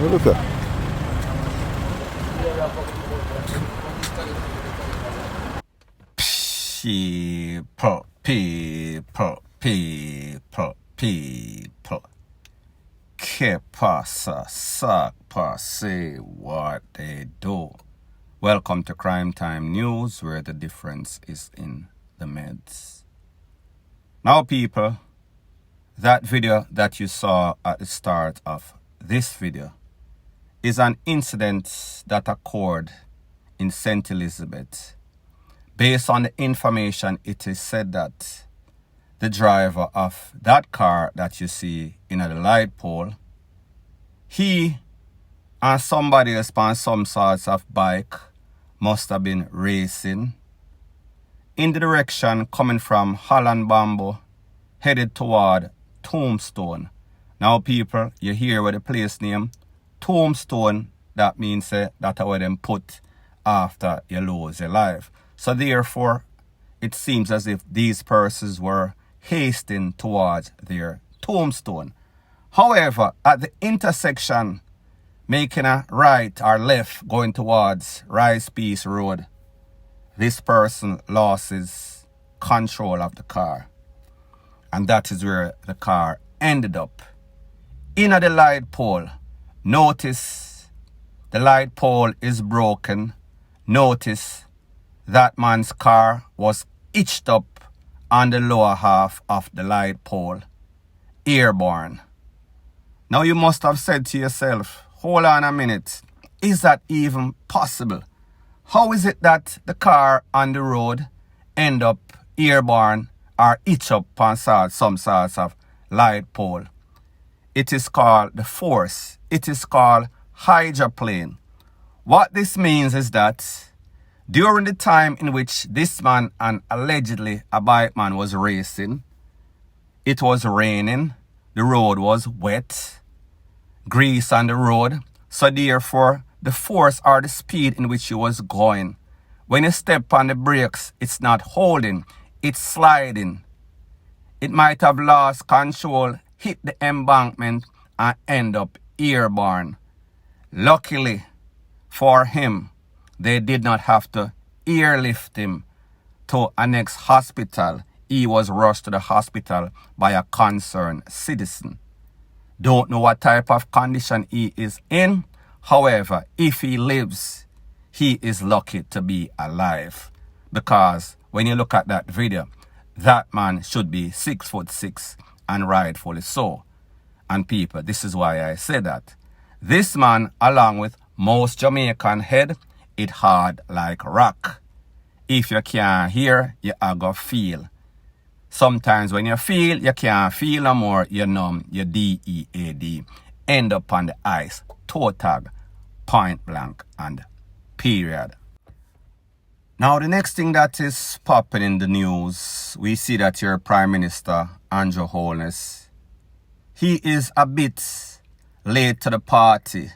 Look at. People. Que pasa, sac passe, what they do. Welcome to Crime Time News, where the difference is in the meds. Now, people, that video that you saw at the start of this video is an incident that occurred in St. Elizabeth. Based on the information, it is said that the driver of that car that you see in the light pole, he and somebody else on some sorts of bike must have been racing in the direction coming from Holland Bamboo, headed toward Tombstone. Now, people, you hear what the place name, Tombstone, that means that's where them put after you lose your life. So therefore, it seems as if these persons were hasting towards their tombstone. However, at the intersection, making a right or left going towards Rice Peace Road, this person loses control of the car. And that is where the car ended up. In the light pole, notice the light pole is broken. Notice that man's car was hitched up on the lower half of the light pole, airborne. Now you must have said to yourself, hold on a minute, is that even possible? How is it that the car on the road end up airborne or hitched up on some sorts of light pole? It is called the force. It is called hydroplane. What this means is that during the time in which this man and allegedly a bike man was racing, it was raining, the road was wet, grease on the road, so therefore the force or the speed in which he was going, when you step on the brakes, it's not holding, it's sliding. It might have lost control, hit the embankment and end up airborne. Luckily for him, they did not have to airlift him to a next hospital. He was rushed to the hospital by a concerned citizen. Don't know what type of condition he is in. However, if he lives, he is lucky to be alive. Because when you look at that video, that man should be 6'6" and rightfully so. And people, this is why I say that. This man, along with most Jamaican head, it hard like rock. If you can't hear, you are going to feel. Sometimes when you feel, you can't feel no more, you numb, you DEAD. End up on the ice, toe tag, point blank, and period. Now, the next thing that is popping in the news, we see that your Prime Minister, Andrew Holness, he is a bit late to the party.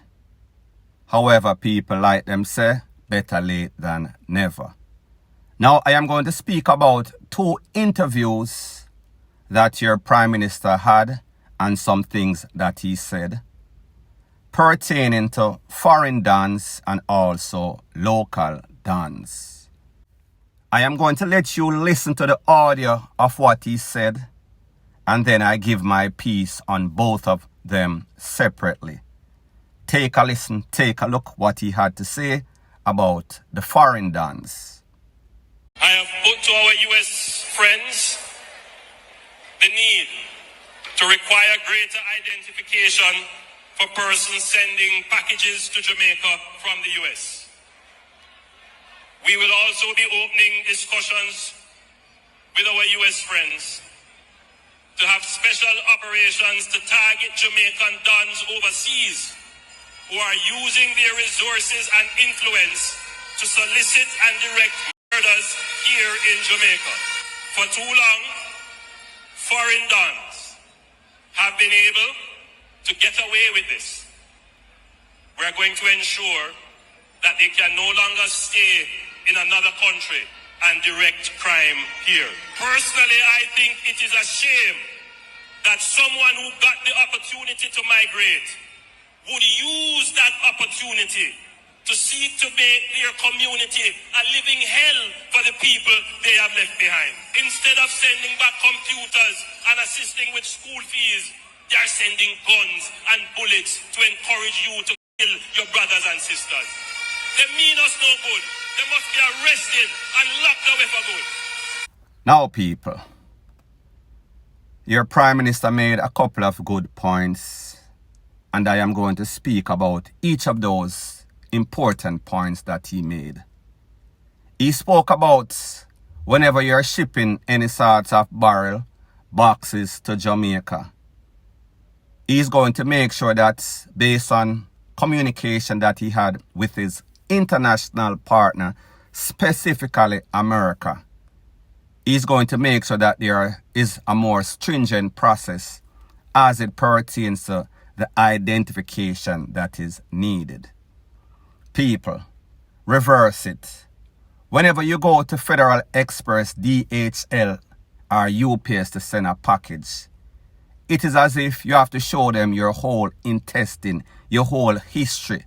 However, people like them say, better late than never. Now, I am going to speak about 2 interviews that your Prime Minister had and some things that he said pertaining to foreign DONS and also local DONS. I am going to let you listen to the audio of what he said, and then I give my piece on both of them separately. Take a listen, take a look what he had to say about the foreign DONS. I have put to our U.S. friends the need to require greater identification for persons sending packages to Jamaica from the U.S. We will also be opening discussions with our U.S. friends to have special operations to target Jamaican DONs overseas who are using their resources and influence to solicit and direct murders here in Jamaica. For too long, foreign DONs have been able to get away with this. We are going to ensure that they can no longer stay in another country and direct crime here. Personally, I think it is a shame that someone who got the opportunity to migrate would use that opportunity to seek to make their community a living hell for the people they have left behind. Instead of sending back computers and assisting with school fees, they are sending guns and bullets to encourage you to kill your brothers and sisters. They mean us no good. They must be arrested and locked away for good. Now, people, your Prime Minister made a couple of good points, and I am going to speak about each of those important points that he made. He spoke about whenever you're shipping any sorts of barrel, boxes to Jamaica, he's going to make sure that based on communication that he had with his international partner, specifically America, he's going to make sure that there is a more stringent process as it pertains to the identification that is needed. People, reverse it. Whenever you go to Federal Express, DHL, or UPS to send a package, it is as if you have to show them your whole intestine, your whole history.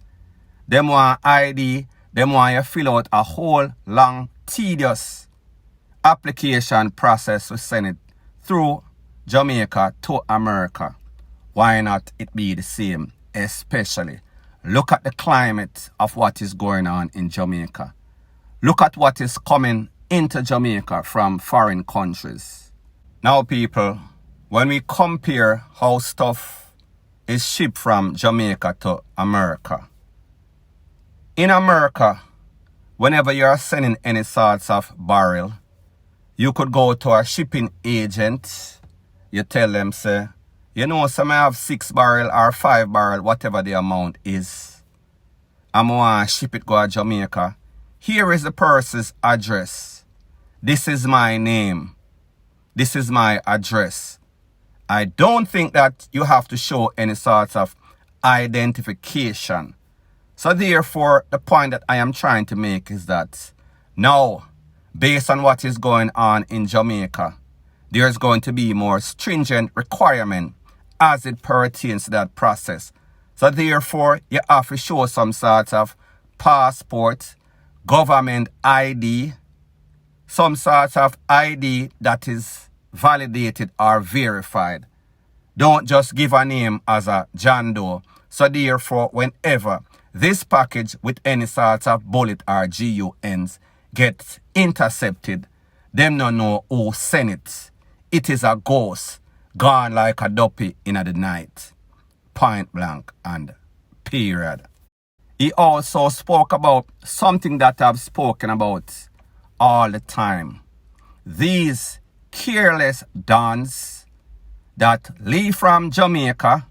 Them want ID, them want you fill out a whole long, tedious application process to send it through Jamaica to America. Why not it be the same? Especially, look at the climate of what is going on in Jamaica. Look at what is coming into Jamaica from foreign countries. Now, people, when we compare how stuff is shipped from Jamaica to America, in America, whenever you are sending any sorts of barrel, you could go to a shipping agent. You tell them, say, you know, some have 6 barrel or 5 barrel, whatever the amount is. I'm going to ship it go to Jamaica. Here is the person's address. This is my name. This is my address. I don't think that you have to show any sort of identification. So therefore, the point that I am trying to make is that now, based on what is going on in Jamaica, there's going to be more stringent requirement as it pertains to that process. So therefore, you have to show some sort of passport, government ID, some sort of ID that is validated or verified. Don't just give a name as a John Doe. So therefore, whenever this package with any sort of bullet or GUNs gets intercepted, them no know who sent it. It is a ghost, gone like a duppy in the night. Point blank and period. He also spoke about something that I've spoken about all the time. These careless dons that leave from Jamaica,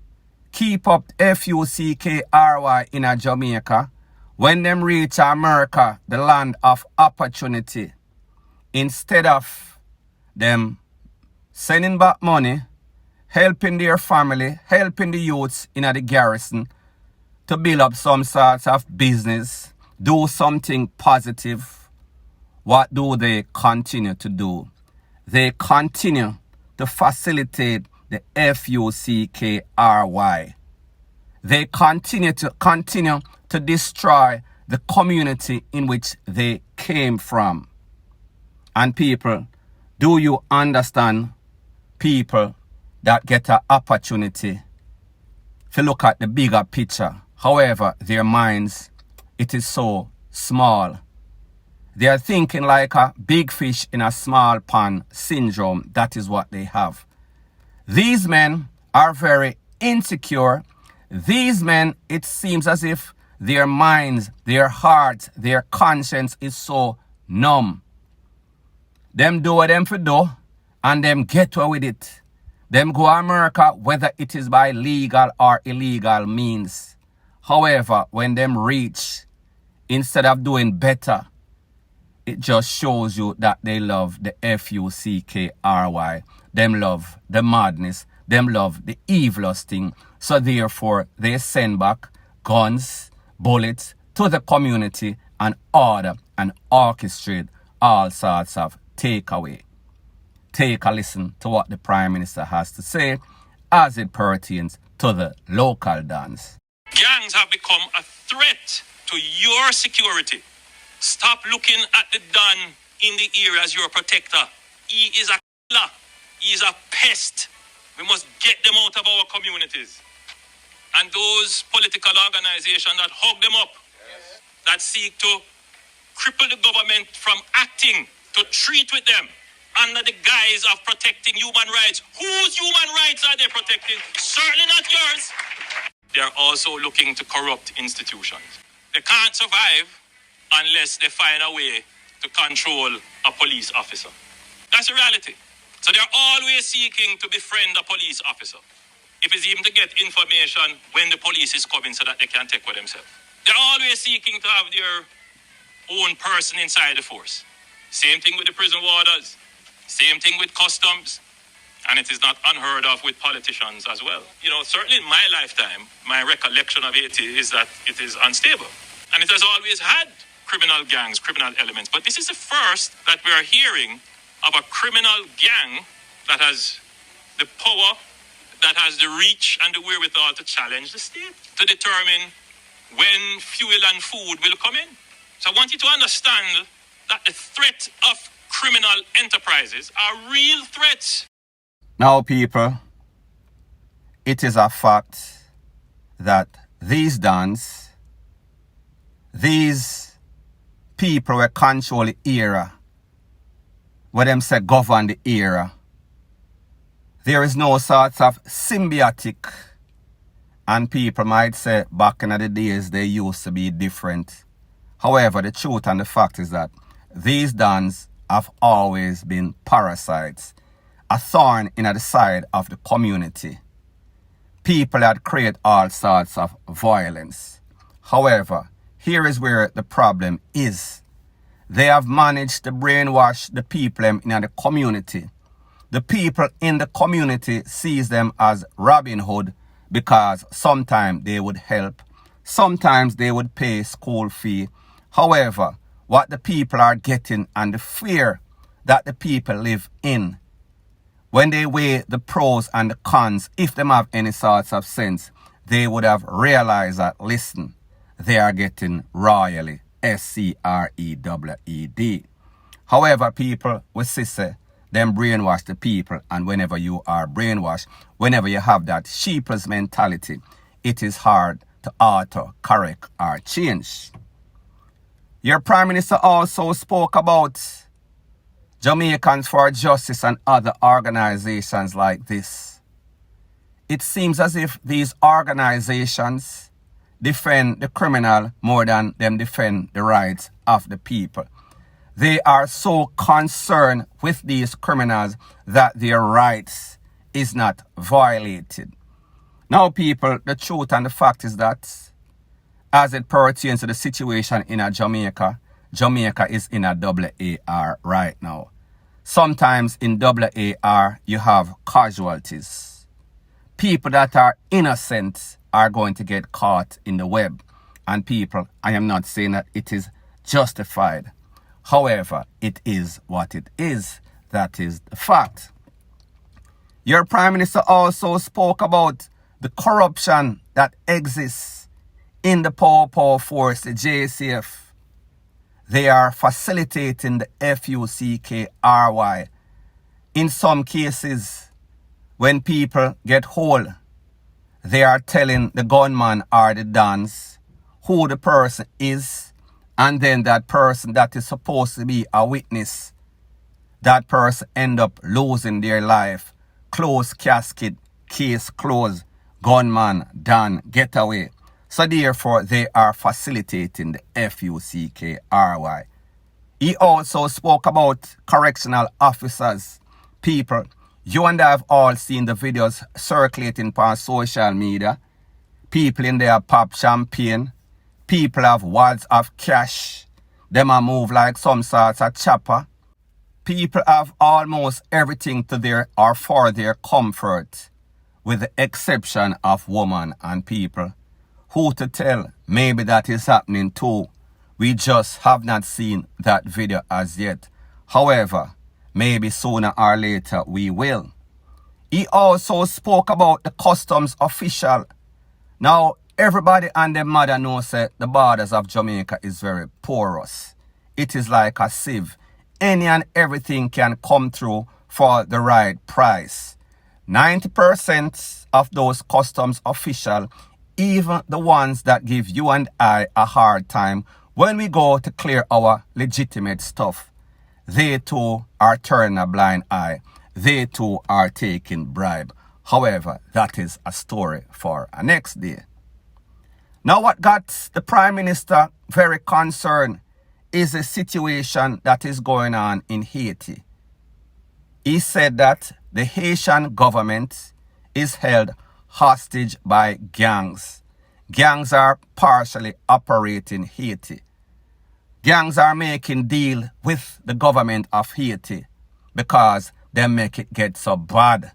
keep up FUCKRY in a Jamaica, when them reach America, the land of opportunity, instead of them sending back money, helping their family, helping the youths in the garrison to build up some sort of business, do something positive, what do they continue to do? They continue to facilitate the FUCKRY. They continue to destroy the community in which they came from. And people, do you understand people that get an opportunity to look at the bigger picture? However, their minds, it is so small. They are thinking like a big fish in a small pond syndrome. That is what they have. These men are very insecure. These men, it seems as if their minds, their hearts, their conscience is so numb. Them do what them for do, and them get away with it. Them go to America, whether it is by legal or illegal means. However, when them reach, instead of doing better, it just shows you that they love the FUCKRY. Them love the madness. Them love the evilest thing. So therefore, they send back guns, bullets to the community and order and orchestrate all sorts of takeaway. Take a listen to what the Prime Minister has to say as it pertains to the local dance. Girl gangs have become a threat to your security. Stop looking at the Don in the area as your protector. He is a killer. He is a pest. We must get them out of our communities. And those political organizations that hug them up, that seek to cripple the government from acting, to treat with them under the guise of protecting human rights. Whose human rights are they protecting? Certainly not yours. They are also looking to corrupt institutions. They can't survive unless they find a way to control a police officer. That's the reality. So they're always seeking to befriend a police officer. If it's even to get information when the police is coming so that they can take for themselves. They're always seeking to have their own person inside the force. Same thing with the prison warders. Same thing with customs. And it is not unheard of with politicians as well. You know, certainly in my lifetime, my recollection of Haiti is that it is unstable. And it has always had criminal gangs, criminal elements. But this is the first that we are hearing of a criminal gang that has the power, that has the reach and the wherewithal to challenge the state, to determine when fuel and food will come in. So I want you to understand that the threat of criminal enterprises are real threats. Now, people, it is a fact that these dons, these people who control the era, where them say govern the era, there is no sort of symbiotic, and people might say back in the days they used to be different. However, the truth and the fact is that these dons have always been parasites, a thorn in the side of the community. People that create all sorts of violence. However, here is where the problem is. They have managed to brainwash the people in the community. The people in the community sees them as Robin Hood because sometimes they would help, sometimes they would pay school fee. However, what the people are getting and the fear that the people live in, when they weigh the pros and the cons, if they have any sorts of sense, they would have realized that, listen, they are getting royally, SCREWED. However, people with say, them brainwash the people, and whenever you are brainwashed, whenever you have that sheepless mentality, it is hard to alter, correct, or change. Your Prime Minister also spoke about Jamaicans for Justice and other organizations like this. It seems as if these organizations defend the criminal more than them defend the rights of the people. They are so concerned with these criminals that their rights is not violated. Now, people, the truth and the fact is that as it pertains to the situation in Jamaica, Jamaica is in a AAR right now. Sometimes in AAR, you have casualties. People that are innocent are going to get caught in the web. And people, I am not saying that it is justified. However, it is what it is. That is the fact. Your Prime Minister also spoke about the corruption that exists in the power force, the JCF. They are facilitating the FUCKRY. In some cases, when people get hold, they are telling the gunman or the dons who the person is, and then that person that is supposed to be a witness, that person end up losing their life. Close casket, case closed, gunman done, get away. So therefore, they are facilitating the FUCKRY. He also spoke about correctional officers. People, you and I have all seen the videos circulating on social media. People in there pop champagne. People have wads of cash. Them a move like some sorts of chopper. People have almost everything to their or for their comfort, with the exception of women and people. Who to tell? Maybe that is happening too. We just have not seen that video as yet. However, maybe sooner or later we will. He also spoke about the customs official. Now, Everybody and their mother knows that the borders of Jamaica is very porous. It is like a sieve. Any and everything can come through for the right price. 90% of those customs officials, even the ones that give you and I a hard time when we go to clear our legitimate stuff, they too are turning a blind eye. They too are taking bribe. However, that is a story for a next day. Now what got the Prime Minister very concerned is the situation that is going on in Haiti. He said that the Haitian government is held hostage by gangs. Gangs are partially operating Haiti. Gangs are making deal with the government of Haiti because they make it get so bad.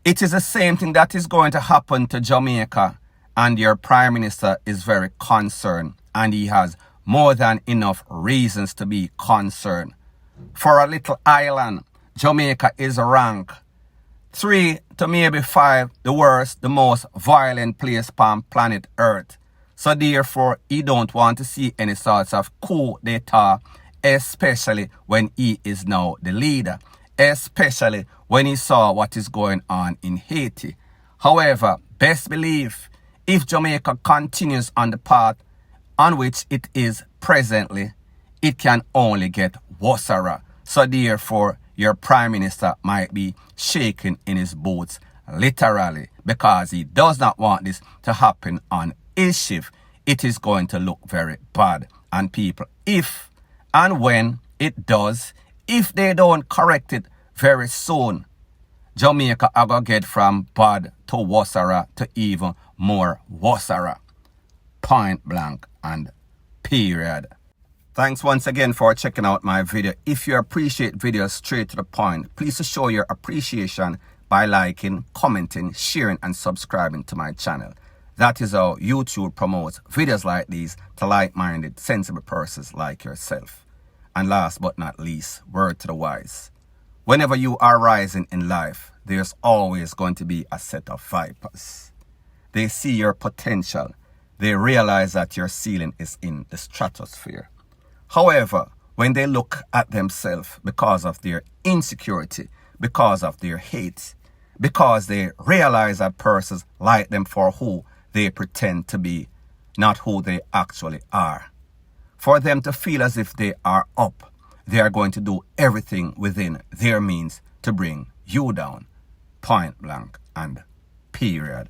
It is the same thing that is going to happen to Jamaica, and your Prime Minister is very concerned, and he has more than enough reasons to be concerned. For a little island, Jamaica is ranked 3 to maybe 5 the worst, the most violent place on planet Earth. So therefore, he don't want to see any sorts of coup d'etat, especially when he is now the leader, especially when he saw what is going on in Haiti. However, best believe, if Jamaica continues on the path on which it is presently, it can only get worse. So therefore, your Prime Minister might be shaking in his boots, literally, because he does not want this to happen on his shift. It is going to look very bad. And people, if and when it does, if they don't correct it very soon, Jamaica are going to get from bad to worse to even more worse. Point blank and period. Thanks once again for checking out my video. If you appreciate videos straight to the point, please show your appreciation by liking, commenting, sharing and subscribing to my channel. That is how YouTube promotes videos like these to like-minded, sensible persons like yourself. And last but not least, word to the wise. Whenever you are rising in life, there's always going to be a set of vipers. They see your potential. They realize that your ceiling is in the stratosphere. However, when they look at themselves because of their insecurity, because of their hate, because they realize that persons like them for who they pretend to be, not who they actually are. For them to feel as if they are up, they are going to do everything within their means to bring you down. Point blank and period.